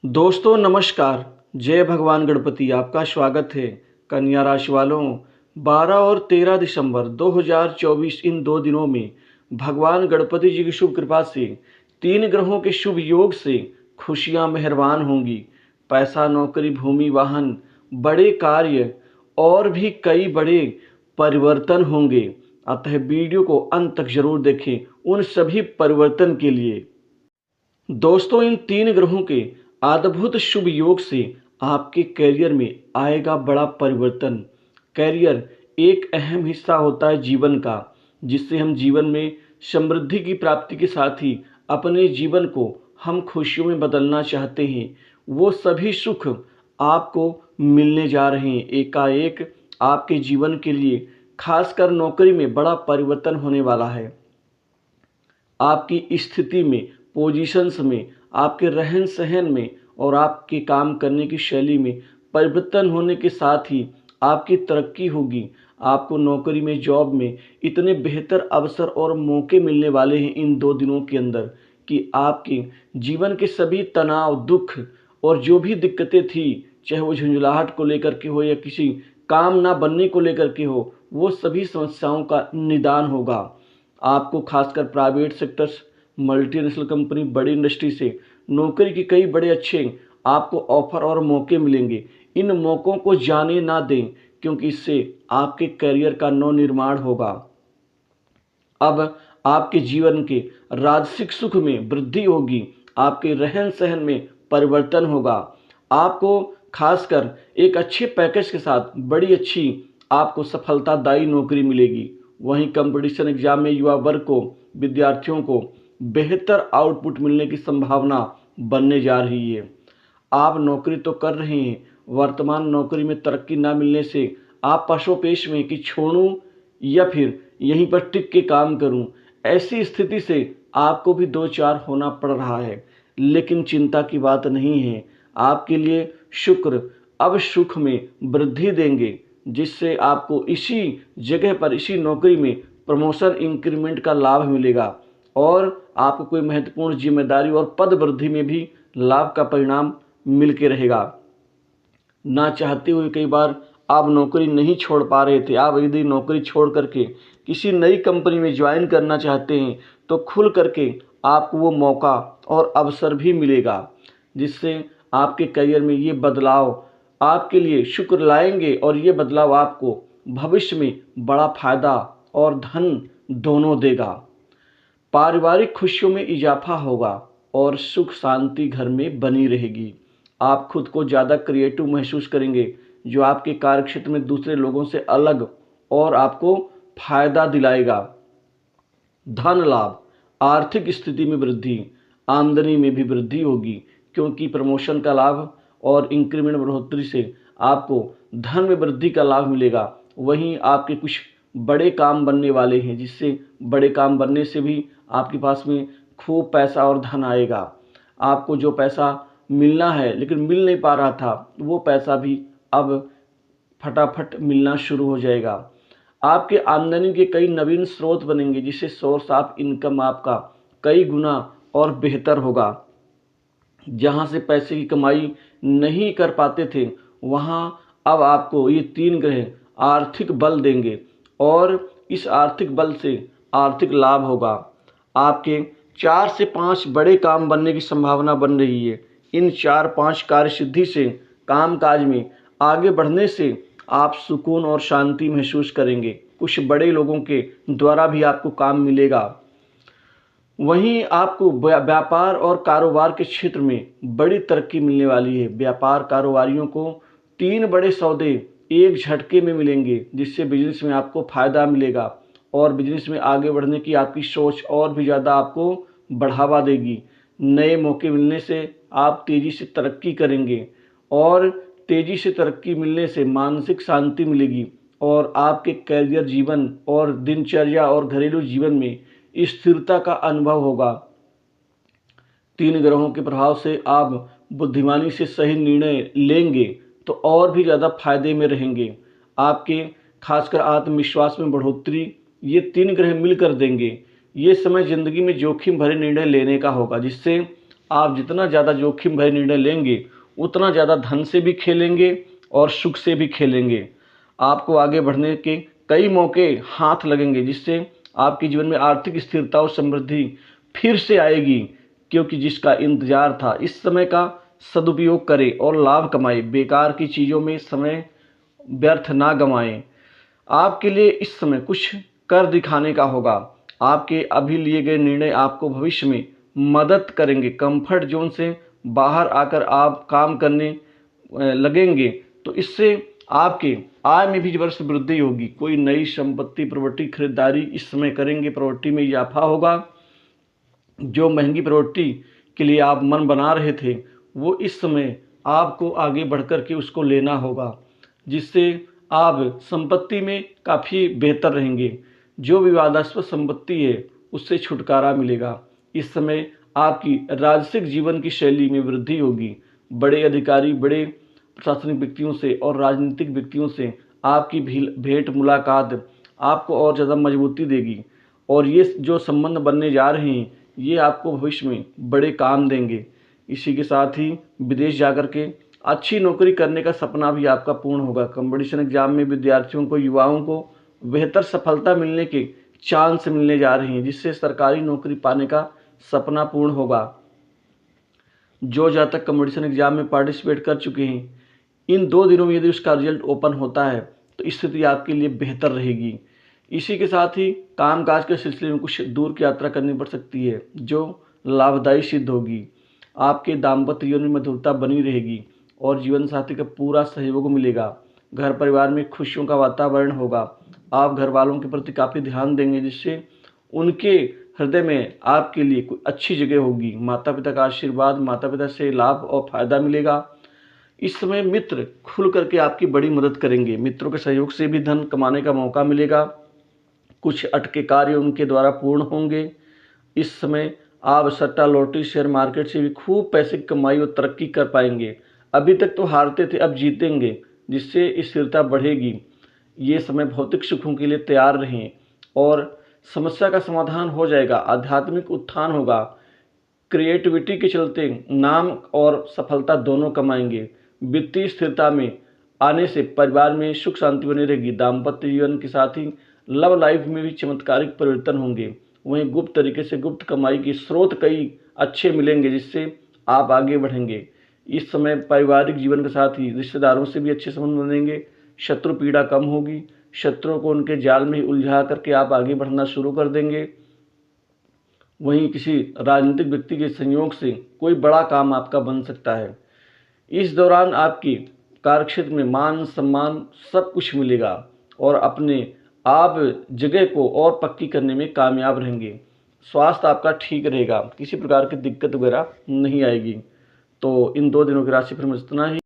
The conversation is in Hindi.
दोस्तों नमस्कार। जय भगवान गणपति। आपका स्वागत है। कन्या राशि वालों, 12 और 13 दिसंबर 2024 इन 2 दिनों में भगवान गणपति जी की शुभ कृपा से 3 ग्रहों के शुभ योग से खुशियां मेहरबान होंगी। पैसा, नौकरी, भूमि, वाहन, बड़े कार्य और भी कई बड़े परिवर्तन होंगे। अतः वीडियो को अंत तक जरूर देखें उन सभी परिवर्तन के लिए। दोस्तों, इन 3 ग्रहों के अद्भुत शुभ योग से आपके करियर में आएगा बड़ा परिवर्तन। करियर एक अहम हिस्सा होता है जीवन का, जिससे हम जीवन में समृद्धि की प्राप्ति के साथ ही अपने जीवन को हम खुशियों में बदलना चाहते हैं। वो सभी सुख आपको मिलने जा रहे हैं एकाएक। आपके जीवन के लिए खासकर नौकरी में बड़ा परिवर्तन होने वाला है। आपकी स्थिति में, पोजीशंस में, आपके रहन सहन में और आपके काम करने की शैली में परिवर्तन होने के साथ ही आपकी तरक्की होगी। आपको नौकरी में, जॉब में इतने बेहतर अवसर और मौके मिलने वाले हैं इन 2 दिनों के अंदर कि आपके जीवन के सभी तनाव, दुख और जो भी दिक्कतें थी, चाहे वो झुंझलाहट को लेकर के हो या किसी काम ना बनने को लेकर के हो, वो सभी समस्याओं का निदान होगा। आपको खासकर प्राइवेट सेक्टर्स, मल्टीनेशनल कंपनी, बड़ी इंडस्ट्री से नौकरी के कई बड़े अच्छे आपको ऑफर और मौके मिलेंगे। इन मौक़ों को जाने ना दें, क्योंकि इससे आपके करियर का नवनिर्माण होगा। अब आपके जीवन के राजसिक सुख में वृद्धि होगी। आपके रहन सहन में परिवर्तन होगा। आपको खासकर एक अच्छे पैकेज के साथ बड़ी अच्छी आपको सफलतादायी नौकरी मिलेगी। वहीं कंपटीशन एग्जाम में युवा वर्ग को, विद्यार्थियों को बेहतर आउटपुट मिलने की संभावना बनने जा रही है। आप नौकरी तो कर रहे हैं, वर्तमान नौकरी में तरक्की ना मिलने से आप पशोपेश में कि छोड़ूं या फिर यहीं पर टिक के काम करूं, ऐसी स्थिति से आपको भी दो चार होना पड़ रहा है। लेकिन चिंता की बात नहीं है। आपके लिए शुक्र अब सुख में वृद्धि देंगे, जिससे आपको इसी जगह पर, इसी नौकरी में प्रमोशन, इंक्रीमेंट का लाभ मिलेगा और आपको कोई महत्वपूर्ण जिम्मेदारी और पद वृद्धि में भी लाभ का परिणाम मिल के रहेगा। ना चाहते हुए कई बार आप नौकरी नहीं छोड़ पा रहे थे। आप यदि नौकरी छोड़ करके किसी नई कंपनी में ज्वाइन करना चाहते हैं तो खुल करके आपको वो मौका और अवसर भी मिलेगा, जिससे आपके करियर में ये बदलाव आपके लिए शुक्र लाएंगे और ये बदलाव आपको भविष्य में बड़ा फायदा और धन दोनों देगा। पारिवारिक खुशियों में इजाफा होगा और सुख शांति घर में बनी रहेगी। आप खुद को ज़्यादा क्रिएटिव महसूस करेंगे, जो आपके कार्यक्षेत्र में दूसरे लोगों से अलग और आपको फायदा दिलाएगा। धन लाभ, आर्थिक स्थिति में वृद्धि, आमदनी में भी वृद्धि होगी, क्योंकि प्रमोशन का लाभ और इंक्रीमेंट बढ़ोतरी से आपको धन में वृद्धि का लाभ मिलेगा। वहीं आपके कुछ बड़े काम बनने वाले हैं, जिससे बड़े काम बनने से भी आपके पास में खूब पैसा और धन आएगा। आपको जो पैसा मिलना है लेकिन मिल नहीं पा रहा था, वो पैसा भी अब फटाफट मिलना शुरू हो जाएगा। आपके आमदनी के कई नवीन स्रोत बनेंगे, जिससे सोर्स ऑफ इनकम आपका कई गुना और बेहतर होगा। जहाँ से पैसे की कमाई नहीं कर पाते थे, वहाँ अब आपको ये 3 ग्रह आर्थिक बल देंगे और इस आर्थिक बल से आर्थिक लाभ होगा। आपके 4 से 5 बड़े काम बनने की संभावना बन रही है। इन 4-5 कार्य सिद्धि से, कामकाज में आगे बढ़ने से आप सुकून और शांति महसूस करेंगे। कुछ बड़े लोगों के द्वारा भी आपको काम मिलेगा। वहीं आपको व्यापार और कारोबार के क्षेत्र में बड़ी तरक्की मिलने वाली है। व्यापार कारोबारियों को 3 बड़े सौदे एक झटके में मिलेंगे, जिससे बिजनेस में आपको फायदा मिलेगा और बिजनेस में आगे बढ़ने की आपकी सोच और भी ज़्यादा आपको बढ़ावा देगी। नए मौके मिलने से आप तेज़ी से तरक्की करेंगे और तेज़ी से तरक्की मिलने से मानसिक शांति मिलेगी और आपके करियर जीवन और दिनचर्या और घरेलू जीवन में स्थिरता का अनुभव होगा। 3 ग्रहों के प्रभाव से आप बुद्धिमानी से सही निर्णय लेंगे तो और भी ज़्यादा फायदे में रहेंगे। आपके खासकर आत्मविश्वास में बढ़ोतरी ये 3 ग्रह मिलकर देंगे। ये समय ज़िंदगी में जोखिम भरे निर्णय लेने का होगा, जिससे आप जितना ज़्यादा जोखिम भरे निर्णय लेंगे, उतना ज़्यादा धन से भी खेलेंगे और सुख से भी खेलेंगे। आपको आगे बढ़ने के कई मौके हाथ लगेंगे, जिससे आपके जीवन में आर्थिक स्थिरता और समृद्धि फिर से आएगी, क्योंकि जिसका इंतजार था। इस समय का सदुपयोग करें और लाभ कमाएं। बेकार की चीज़ों में समय व्यर्थ ना गंवाएं। आपके लिए इस समय कुछ कर दिखाने का होगा। आपके अभी लिए गए निर्णय आपको भविष्य में मदद करेंगे। कंफर्ट जोन से बाहर आकर आप काम करने लगेंगे, तो इससे आपके आय में भी ज़बरदस्त वृद्धि होगी। कोई नई संपत्ति प्रॉपर्टी खरीदारी इस समय करेंगे, प्रॉपर्टी में इजाफा होगा। जो महंगी प्रॉपर्टी के लिए आप मन बना रहे थे, वो इस समय आपको आगे बढ़ कर के उसको लेना होगा, जिससे आप संपत्ति में काफ़ी बेहतर रहेंगे। जो विवादास्पद संपत्ति है, उससे छुटकारा मिलेगा। इस समय आपकी राजसिक जीवन की शैली में वृद्धि होगी। बड़े अधिकारी, बड़े प्रशासनिक व्यक्तियों से और राजनीतिक व्यक्तियों से आपकी भेंट मुलाकात आपको और ज़्यादा मजबूती देगी, और ये जो संबंध बनने जा रहे हैं, ये आपको भविष्य में बड़े काम देंगे। इसी के साथ ही विदेश जाकर के अच्छी नौकरी करने का सपना भी आपका पूर्ण होगा। कंपटीशन एग्जाम में विद्यार्थियों को, युवाओं को बेहतर सफलता मिलने के चांस मिलने जा रहे हैं, जिससे सरकारी नौकरी पाने का सपना पूर्ण होगा। जो जातक कंपटीशन एग्जाम में पार्टिसिपेट कर चुके हैं, इन 2 दिनों में यदि उसका रिजल्ट ओपन होता है, तो स्थिति आपके लिए बेहतर रहेगी। इसी के साथ ही कामकाज के सिलसिले में कुछ दूर की यात्रा करनी पड़ सकती है, जो लाभदायी सिद्ध होगी। आपके दाम्पत्य जीवन में मधुरता बनी रहेगी और जीवन साथी का पूरा सहयोग मिलेगा। घर परिवार में खुशियों का वातावरण होगा। आप घर वालों के प्रति काफ़ी ध्यान देंगे, जिससे उनके हृदय में आपके लिए कोई अच्छी जगह होगी। माता पिता का आशीर्वाद, माता पिता से लाभ और फायदा मिलेगा। इस समय मित्र खुल करके आपकी बड़ी मदद करेंगे। मित्रों के सहयोग से भी धन कमाने का मौका मिलेगा। कुछ अटके कार्य उनके द्वारा पूर्ण होंगे। इस समय आप सट्टा, लॉटरी, शेयर मार्केट से भी खूब पैसे की कमाई और तरक्की कर पाएंगे। अभी तक तो हारते थे, अब जीतेंगे, जिससे स्थिरता बढ़ेगी। ये समय भौतिक सुखों के लिए तैयार रहें और समस्या का समाधान हो जाएगा। आध्यात्मिक उत्थान होगा। क्रिएटिविटी के चलते नाम और सफलता दोनों कमाएंगे। वित्तीय स्थिरता में आने से परिवार में सुख शांति बनी रहेगी। दाम्पत्य जीवन के साथ ही लव लाइफ में भी चमत्कारिक परिवर्तन होंगे। वहीं गुप्त तरीके से गुप्त कमाई के स्रोत कई अच्छे मिलेंगे, जिससे आप आगे बढ़ेंगे। इस समय पारिवारिक जीवन के साथ ही रिश्तेदारों से भी अच्छे संबंध बनेंगे। शत्रु पीड़ा कम होगी। शत्रुओं को उनके जाल में ही उलझा करके आप आगे बढ़ना शुरू कर देंगे। वहीं किसी राजनीतिक व्यक्ति के संयोग से कोई बड़ा काम आपका बन सकता है। इस दौरान आपकी कार्यक्षेत्र में मान सम्मान सब कुछ मिलेगा और अपने आप जगह को और पक्की करने में कामयाब रहेंगे। स्वास्थ्य आपका ठीक रहेगा, किसी प्रकार की दिक्कत वगैरह नहीं आएगी। तो इन 2 दिनों की राशिफल में इतना ही।